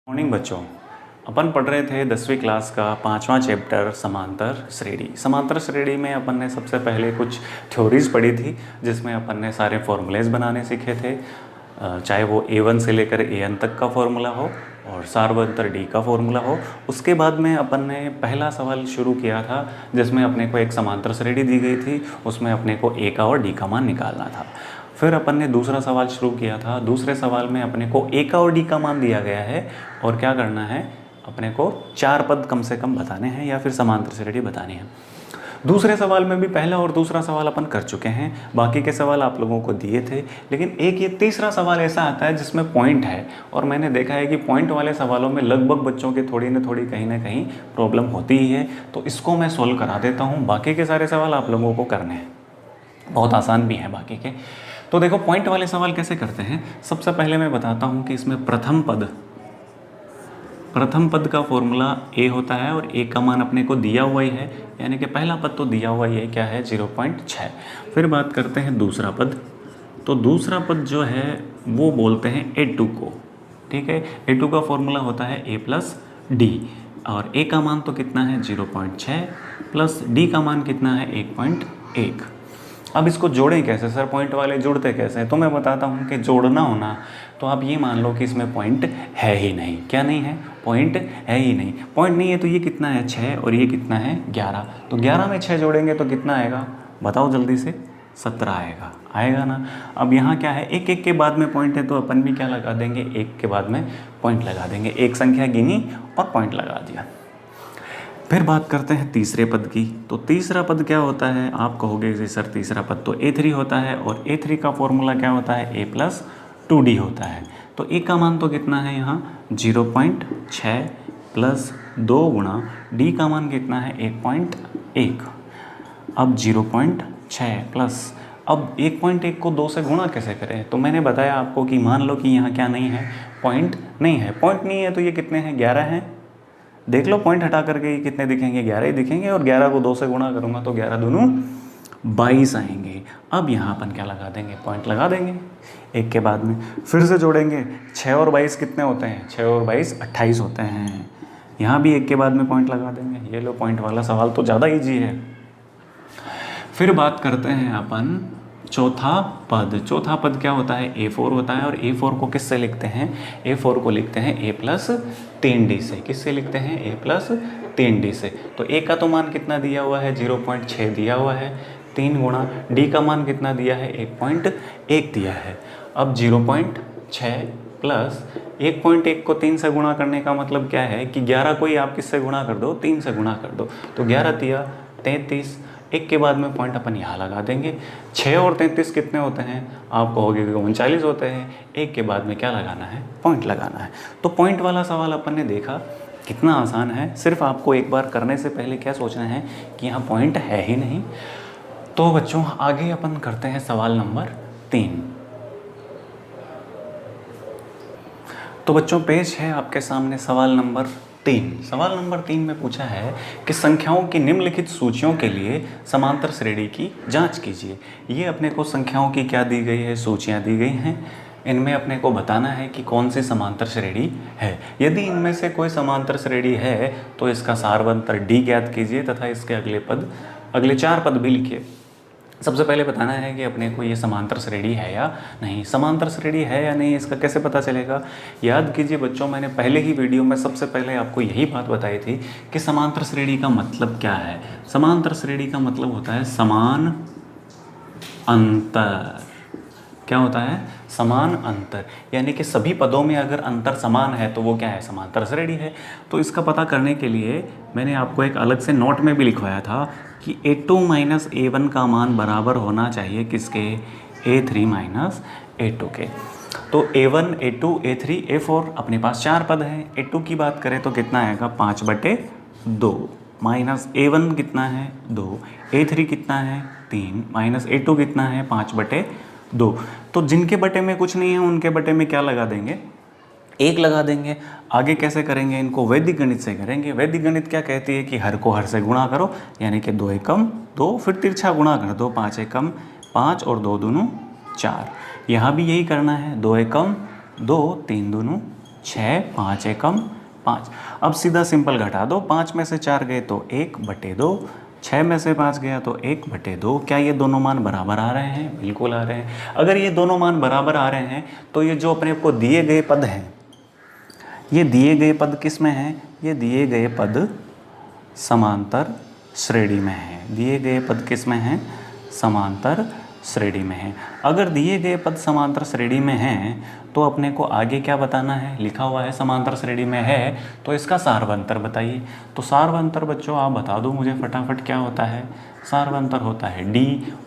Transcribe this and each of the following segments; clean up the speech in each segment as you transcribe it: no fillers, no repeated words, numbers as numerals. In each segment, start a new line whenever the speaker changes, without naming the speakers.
Morning बच्चों, अपन पढ़ रहे थे 10वीं क्लास का 5वां चैप्टर समांतर श्रेणी। समांतर श्रेणी में अपन ने सबसे पहले कुछ थ्योरीज पढ़ी थी जिसमें अपन ने सारे फॉर्मूलेज बनाने सीखे थे, चाहे वो A1 से लेकर AN तक का फॉर्मूला हो और सार्वंतर D का फॉर्मूला हो। उसके बाद में अपन ने पहला सवाल शुरू किया था जिसमें अपने को एक समांतर श्रेणी दी गई थी, उसमें अपने को A का और D का मान निकालना था। फिर अपन ने दूसरा सवाल शुरू किया था। दूसरे सवाल में अपने को A का और D का मान दिया गया है और क्या करना है, अपने को 4 पद कम से कम बताने हैं या फिर समांतर श्रेणी बतानी है। दूसरे सवाल में भी पहला और दूसरा सवाल अपन कर चुके हैं, बाकी के सवाल आप लोगों को दिए थे, लेकिन एक ये तीसरा सवाल ऐसा आता है जिसमें पॉइंट है और मैंने देखा है कि पॉइंट वाले सवालों में लगभग बच्चों के थोड़ी ना थोड़ी कहीं ना कहीं प्रॉब्लम होती ही है, तो इसको मैं सोल्व करा देता हूँ। बाकी के सारे सवाल आप लोगों को करने हैं, बहुत आसान भी हैं बाकी के। तो देखो पॉइंट वाले सवाल कैसे करते हैं। सबसे पहले मैं बताता हूँ कि इसमें प्रथम पद का फॉर्मूला A होता है और A का मान अपने को दिया हुआ ही है, यानी कि पहला पद तो दिया हुआ ही है, क्या है 0.6। फिर बात करते हैं दूसरा पद। तो दूसरा पद जो है वो बोलते हैं A2 को, ठीक है। A2 का फॉर्मूला होता है A प्लस D और A का मान तो कितना है 0.6 प्लस D का मान कितना है 1.1। अब इसको जोड़ें कैसे सर, पॉइंट वाले जुड़ते कैसे हैं? तो मैं बताता हूँ कि जोड़ना होना तो आप ये मान लो कि इसमें पॉइंट है ही नहीं। क्या नहीं है? पॉइंट है ही नहीं। पॉइंट नहीं है तो ये कितना है 6 और ये कितना है 11। तो 11 में 6 जोड़ेंगे तो कितना आएगा, बताओ जल्दी से, 17 आएगा। आएगा ना। अब यहाँ क्या है, एक एक के बाद में पॉइंट है तो अपन भी क्या लगा देंगे, एक के बाद में पॉइंट लगा देंगे। एक संख्या गिनी और पॉइंट लगा दिया। फिर बात करते हैं तीसरे पद की। तो तीसरा पद क्या होता है, आप कहोगे जी सर तीसरा पद तो A3 होता है और A3 का फॉर्मूला क्या होता है, A प्लस 2D होता है। तो A का मान तो कितना है यहाँ 0.6 प्लस 2 गुणा D का मान कितना है 1.1। अब 0.6 प्लस, अब 1.1 को 2 से गुणा कैसे करें? तो मैंने बताया आपको कि मान लो कि यहाँ क्या नहीं है, पॉइंट नहीं है। पॉइंट नहीं है तो ये कितने हैं, 11 हैं। देख लो पॉइंट हटा करके कितने दिखेंगे, 11 ही दिखेंगे और 11 को 2 से गुणा करूँगा तो 11 दूनों 22 आएंगे। अब यहाँ अपन क्या लगा देंगे, पॉइंट लगा देंगे एक के बाद में। फिर से जोड़ेंगे, 6 और 22 कितने होते हैं, 6 और 22 28 होते हैं। यहाँ भी एक के बाद में पॉइंट लगा देंगे। ये लो पॉइंट वाला सवाल तो ज़्यादा ईजी है। फिर बात करते हैं अपन चौथा पद। चौथा पद क्या होता है, A4 होता है और A4 को किससे लिखते हैं, A4 को लिखते हैं A प्लस 3D से। किससे लिखते हैं, A प्लस 3D से। तो A का तो मान कितना दिया हुआ है 0.6 दिया हुआ है, 3 गुणा D का मान कितना दिया है 1.1 दिया है। अब 0.6 प्लस 1.1 को 3 से गुणा करने का मतलब क्या है कि 11 को ही आप किससे गुणा कर दो, 3 से गुणा कर दो। तो 11 तिया 33, एक के बाद में पॉइंट अपन यहाँ लगा देंगे। 6 और 33 कितने होते हैं, आप कहोगे कि 39 होते हैं। एक के बाद में क्या लगाना है, पॉइंट लगाना है। तो पॉइंट वाला सवाल अपन ने देखा कितना आसान है। सिर्फ आपको एक बार करने से पहले क्या सोचना है कि यहाँ पॉइंट है ही नहीं। तो बच्चों आगे अपन करते हैं सवाल नंबर 3। तो बच्चों पेश है आपके सामने सवाल नंबर 3। सवाल नंबर 3 में पूछा है कि संख्याओं की निम्नलिखित सूचियों के लिए समांतर श्रेणी की जांच कीजिए। ये अपने को संख्याओं की क्या दी गई है, सूचियां दी गई हैं। इनमें अपने को बताना है कि कौन सी समांतर श्रेणी है। यदि इनमें से कोई समांतर श्रेणी है तो इसका सार्वंतर D ज्ञात कीजिए तथा इसके अगले 4 पद भी लिखिए। सबसे पहले बताना है कि अपने को ये समांतर श्रेणी है या नहीं। समांतर श्रेणी है या नहीं इसका कैसे पता चलेगा, याद कीजिए बच्चों, मैंने पहले ही वीडियो में सबसे पहले आपको यही बात बताई थी कि समांतर श्रेणी का मतलब क्या है। समांतर श्रेणी का मतलब होता है समान अंतर। क्या होता है, समान अंतर, यानी कि सभी पदों में अगर अंतर समान है तो वो क्या है, समांतर श्रेणी है। तो इसका पता करने के लिए मैंने आपको एक अलग से नोट में भी लिखवाया था कि A2 माइनस A1 का मान बराबर होना चाहिए किसके, A3 माइनस A2 के। तो A1, A2, A3, A4 अपने पास 4 पद हैं। A2 की बात करें तो कितना आएगा 5/2 माइनस A1 कितना है 2, A3 कितना है 3 माइनस A2 कितना है 5/2। तो जिनके बटे में कुछ नहीं है उनके बटे में क्या लगा देंगे, 1 लगा देंगे। आगे कैसे करेंगे इनको, वैदिक गणित से करेंगे। वैदिक गणित क्या कहती है कि हर को हर से गुणा करो, यानी कि 2 एकम 2, फिर तिरछा गुणा कर दो, 5 एकम 5 और 2 दूनों 4। यहाँ भी यही करना है, 2 एकम 2, 3 दूनों 6, 5 एकम 5। अब सीधा सिंपल घटा दो, 5 में से 4 गए तो 1/2, 6 में से 5 गया तो 1/2। क्या ये दोनों मान बराबर आ रहे हैं? बिल्कुल आ रहे हैं। अगर ये दोनों मान बराबर आ रहे हैं तो ये जो अपने को दिए गए पद हैं, ये दिए गए पद किस में हैं? ये दिए गए पद समांतर श्रेणी में हैं। दिए गए पद किस में हैं? समांतर श्रेणी में हैं। अगर दिए गए पद समांतर श्रेणी में हैं तो अपने को आगे क्या बताना है? लिखा हुआ है समांतर श्रेणी में है तो इसका सार्वंतर बताइए। तो सार्वंतर बच्चों आप बता दो मुझे फटाफट, क्या होता है? सार्वंतर होता है D,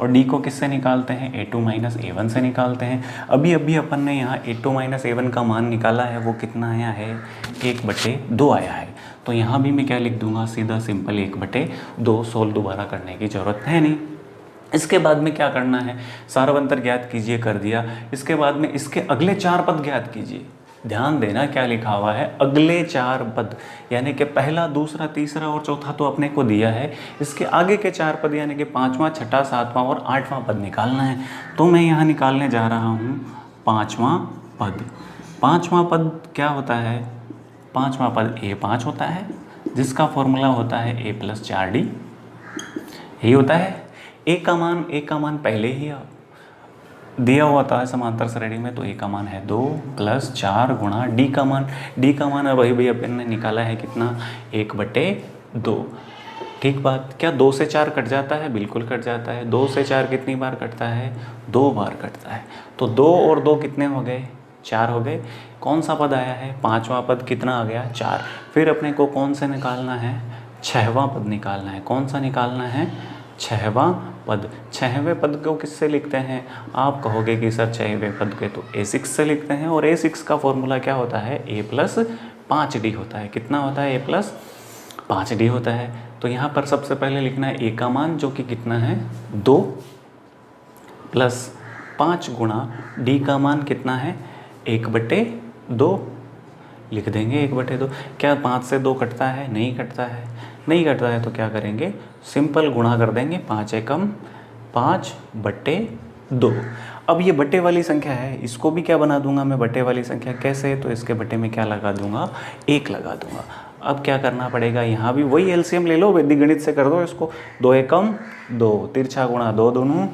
और D को किससे निकालते हैं? A2 - A1 से निकालते हैं। अभी अभी अपन ने यहाँ A2 - A1 का मान निकाला है, वो कितना आया है? 1/2 आया है। तो यहाँ भी मैं क्या लिख दूंगा? सीधा सिंपल 1/2। सोल्व दोबारा करने की ज़रूरत है नहीं। इसके बाद में क्या करना है? सार्वंतर ज्ञात कीजिए, कर दिया। इसके बाद में इसके अगले 4 पद ज्ञात कीजिए। ध्यान देना क्या लिखा हुआ है? अगले 4 पद, यानी कि पहला, दूसरा, तीसरा और चौथा तो अपने को दिया है। इसके आगे के 4 पद यानी कि 5वां, 6ठा, 7वां और 8वां पद निकालना है। तो मैं यहाँ निकालने जा रहा हूँ 5वां पद। 5वां पद क्या होता है? 5वां पद A5 होता है, जिसका फॉर्मूला होता है A + 4D। यही होता है। A का मान पहले ही दिया हुआ था समांतर श्रेणी में, तो A का मान है 2 + 4 गुणा D का मान अब वही अपन ने निकाला है कितना? 1/2। ठीक बात। क्या 2 से 4 कट जाता है? बिल्कुल कट जाता है। 2 से 4 कितनी बार कटता है? 2 बार कटता है। तो 2 और 2 कितने हो गए? 4 हो गए। कौन सा पद आया है? 5वां पद कितना आ गया? 4। फिर अपने को कौन से निकालना है? 6वां पद निकालना है। कौन सा निकालना है? 6वां पद। 6वें पद को किससे लिखते हैं? आप कहोगे कि सर 6वें पद के तो A6 से लिखते हैं, और A6 का फॉर्मूला क्या होता है? A + 5D होता है। कितना होता है? A + 5D होता है। तो यहाँ पर सबसे पहले लिखना है A का मान, जो कि कितना है? 2 + 5 गुणा D का मान कितना है? 1/2 लिख देंगे। 1/2। क्या 5 से 2 कटता है? नहीं कटता है। नहीं कटता है तो क्या करेंगे? सिंपल गुणा कर देंगे। 5 एकम 5/2। अब ये बट्टे वाली संख्या है, इसको भी क्या बना दूंगा मैं? बट्टे वाली संख्या। कैसे? तो इसके बट्टे में क्या लगा दूंगा? 1 लगा दूंगा। अब क्या करना पड़ेगा? यहाँ भी वही एलसीएम ले लो, वैदिक गणित से कर दो इसको। 2 एकम 2, तिरछा गुणा 2 दूनी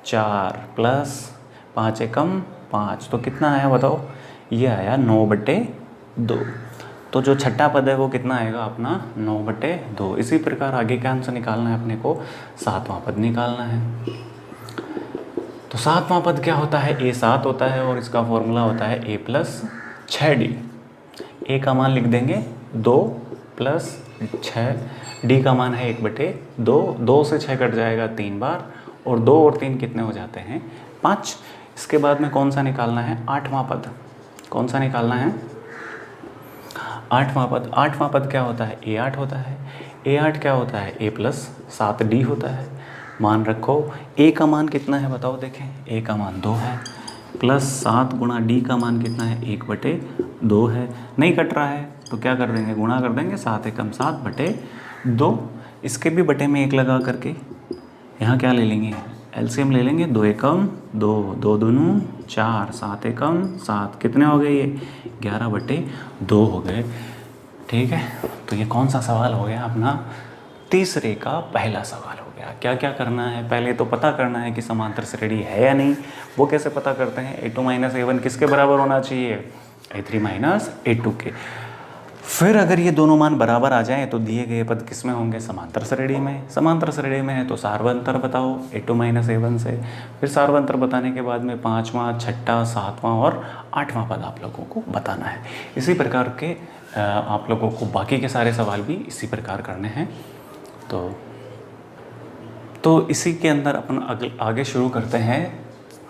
4 + 5 एकम 5, तो कितना आया बताओ? ये आया 9/2। तो जो छठा पद है वो कितना आएगा अपना? 9/2। इसी प्रकार आगे क्या आंसर निकालना है अपने को? 7वां पद निकालना है। तो 7वां पद क्या होता है? A7 होता है, और इसका फॉर्मूला होता है A + 6D। A का मान लिख देंगे 2 + 6, D का मान है 1/2। 2 से 6 कट जाएगा 3 बार, और 2 और 3 कितने हो जाते हैं? 5। इसके बाद में कौन सा निकालना है? 8वां पद। कौन सा निकालना है? 8वां पद। 8वां पद क्या होता है? A8 होता है। A8 क्या होता है? A + 7D होता है। मान रखो। A का मान कितना है बताओ? देखें, A का मान 2 है, +7 गुणा D का मान कितना है? 1/2 है। नहीं कट रहा है तो क्या कर देंगे? गुणा कर देंगे। 7 एकम 7/2। इसके भी बटे में 1 लगा करके यहाँ क्या ले लेंगे? एलसीएम ले लेंगे। 2 एकम 2, 2 दूनी 4, 7 एकम 7, कितने हो गए? ये 11/2 हो गए। ठीक है। तो ये कौन सा सवाल हो गया अपना? तीसरे का पहला सवाल हो गया। क्या क्या करना है? पहले तो पता करना है कि समांतर श्रेणी है या नहीं। वो कैसे पता करते हैं? A2 - A1 किसके बराबर होना चाहिए? A3 - A2 के। फिर अगर ये दोनों मान बराबर आ जाएं तो दिए गए पद किस में होंगे? समांतर श्रेणी में। समांतर श्रेणी में है तो सार्वंतर बताओ A2 - A1 से। फिर सार्वंतर बताने के बाद में 5वां, 6ठा, 7वां और 8वां पद आप लोगों को बताना है। इसी प्रकार के आप लोगों को बाकी के सारे सवाल भी इसी प्रकार करने हैं। तो इसी के अंदर अपन आगे शुरू करते हैं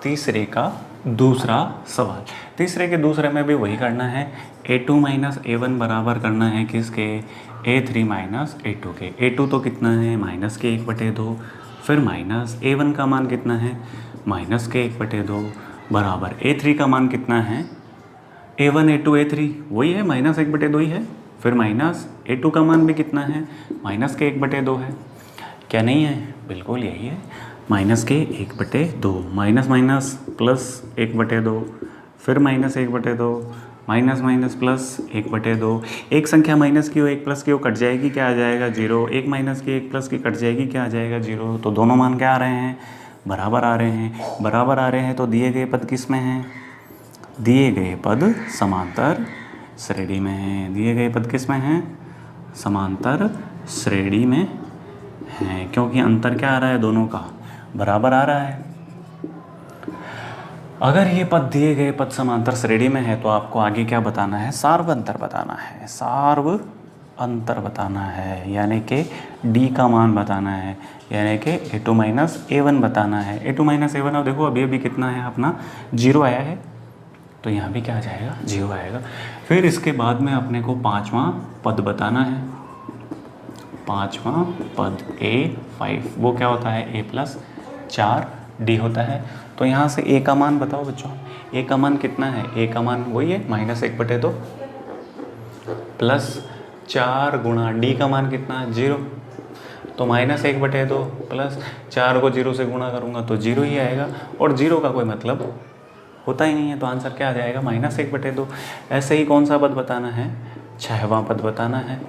तीसरे का दूसरा सवाल। तीसरे के दूसरे में भी वही करना है। A2 - A1 बराबर करना है किसके? A3 - A2 के। A2 तो कितना है? -1/2। फिर A1 का मान कितना है? -1/2 बराबर A3 का मान कितना है? A1 A2 A3 वही है, -1/2 ही है। फिर A2 का मान भी कितना है? -1/2 है। क्या नहीं है? बिल्कुल यही है, -1/2। माइनस माइनस +1/2, फिर -1/2, माइनस माइनस प्लस 1/2। एक संख्या माइनस की हो एक प्लस की हो कट जाएगी, क्या आ जाएगा 0। एक माइनस की एक प्लस की कट जाएगी, क्या आ जाएगा 0। तो दोनों मान क्या आ रहे हैं, बराबर आ रहे हैं। बराबर आ रहे हैं तो दिए गए पद किस में हैं, दिए गए पद समांतर श्रेणी में हैं। दिए गए पद किस में हैं, समांतर श्रेणी में हैं, क्योंकि अंतर क्या आ रहा है, दोनों का बराबर आ रहा है। अगर ये पद दिए गए पद समांतर श्रेणी में है तो आपको आगे क्या बताना है, सार्व अंतर बताना है। सार्व अंतर बताना है यानी कि d का मान बताना है, यानी कि a2 माइनस a1 बताना है। a2 माइनस a1 अब देखो अभी अभी कितना है अपना 0 आया है, तो यहाँ भी क्या आ जाएगा 0 आएगा। फिर इसके बाद में अपने को पाँचवा पद बताना है। पाँचवा पद a5, वो क्या होता है a प्लस 4d होता है। तो यहाँ से a का मान बताओ बच्चों, a का मान कितना है, a का मान वही है -1/2 प्लस 4 गुणा d का मान कितना है 0, तो -1/2 प्लस 4 को 0 से गुणा करूँगा तो 0 ही आएगा, और 0 का कोई मतलब होता ही नहीं है, तो आंसर क्या आ जाएगा -1/2। ऐसे ही कौन सा पद बताना है, छठवां पद बताना है।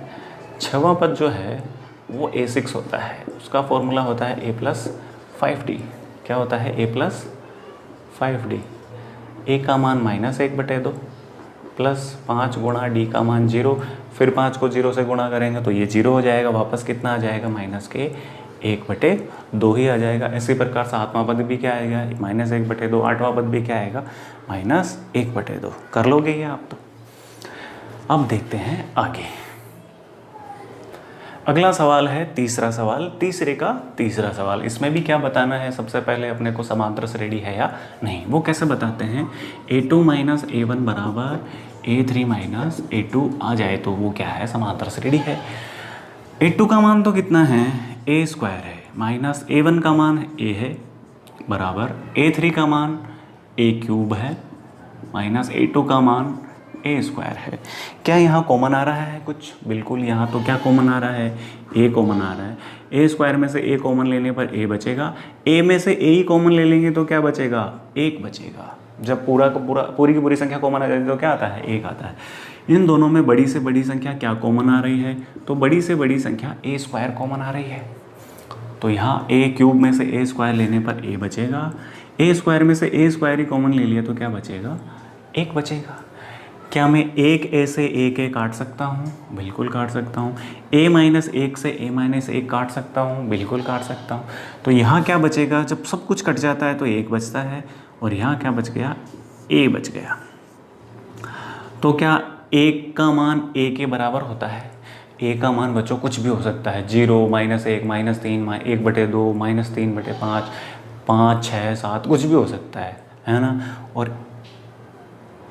छठवां पद जो है वो a6 होता है, उसका फॉर्मूला होता है a प्लस 5d। क्या होता है a प्लस 5d। a का मान -1/2 प्लस 5 गुणा d का मान 0, फिर 5 को 0 से गुणा करेंगे तो ये 0 हो जाएगा, वापस कितना आ जाएगा -1/2 ही आ जाएगा। इसी प्रकार सातवां पद भी क्या आएगा -1/2, आठवां पद भी क्या आएगा -1/2। कर लोगे ये आप तो। अब देखते हैं आगे, अगला सवाल है तीसरा सवाल, तीसरे का तीसरा सवाल। इसमें भी क्या बताना है, सबसे पहले अपने को समांतर श्रेणी है या नहीं, वो कैसे बताते हैं। a2 माइनस a1 बराबर a3 माइनस a2 आ जाए तो वो क्या है, समांतर श्रेणी है। a2 का मान तो कितना है a² है, माइनस a1 का मान a है बराबर a3 का मान a³ है, माइनस a2 का मान a² है। क्या यहाँ कॉमन आ रहा है कुछ, बिल्कुल यहाँ तो क्या कॉमन आ रहा है, a कॉमन आ रहा है। a² में से a कॉमन लेने पर a बचेगा, a में से a ही कॉमन ले लेंगे तो क्या बचेगा, 1 बचेगा। जब पूरा का पूरा पूरी की पूरी संख्या कॉमन आ जाती है तो क्या आता है, 1 आता है। इन दोनों में बड़ी से बड़ी संख्या क्या कॉमन आ रही है, तो बड़ी से बड़ी संख्या a² कॉमन आ रही है, तो यहाँ a³ में से a² लेने पर a बचेगा, a² में से a² ही कॉमन ले लिया तो क्या बचेगा, 1 बचेगा। क्या मैं एक a से एक a काट सकता हूँ, बिल्कुल काट सकता हूँ। a-1 से a-1 काट सकता हूँ, बिल्कुल काट सकता हूँ। तो यहाँ क्या बचेगा, जब सब कुछ कट जाता है तो 1 बचता है, और यहाँ क्या बच गया, a बच गया। तो क्या 1 का मान a के बराबर होता है। a का मान बच्चों कुछ भी हो सकता है, 0, -1, -3, 1/2, -3/5, 5, 6, 7, कुछ भी हो सकता है ना। और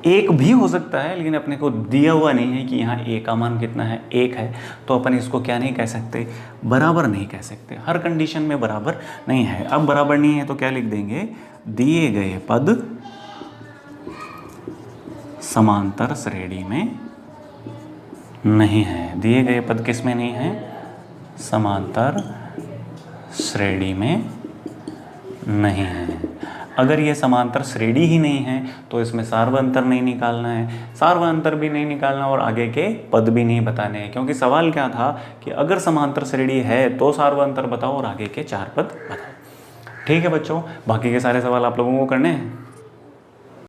1 भी हो सकता है, लेकिन अपने को दिया हुआ नहीं है कि यहाँ a का मान कितना है, 1 है, तो अपन इसको क्या नहीं कह सकते, बराबर नहीं कह सकते। हर कंडीशन में बराबर नहीं है। अब बराबर नहीं है तो क्या लिख देंगे, दिए गए पद समांतर श्रेणी में नहीं है। दिए गए पद किस में नहीं है, समांतर श्रेणी में नहीं है। अगर ये समांतर श्रेणी ही नहीं है तो इसमें सार्व अंतर नहीं निकालना है, सार्व अंतर भी नहीं निकालना और आगे के पद भी नहीं बताने हैं, क्योंकि सवाल क्या था कि अगर समांतर श्रेणी है तो सार्व अंतर बताओ और आगे के 4 पद बताओ। ठीक है बच्चों, बाकी के सारे सवाल आप लोगों को करने हैं।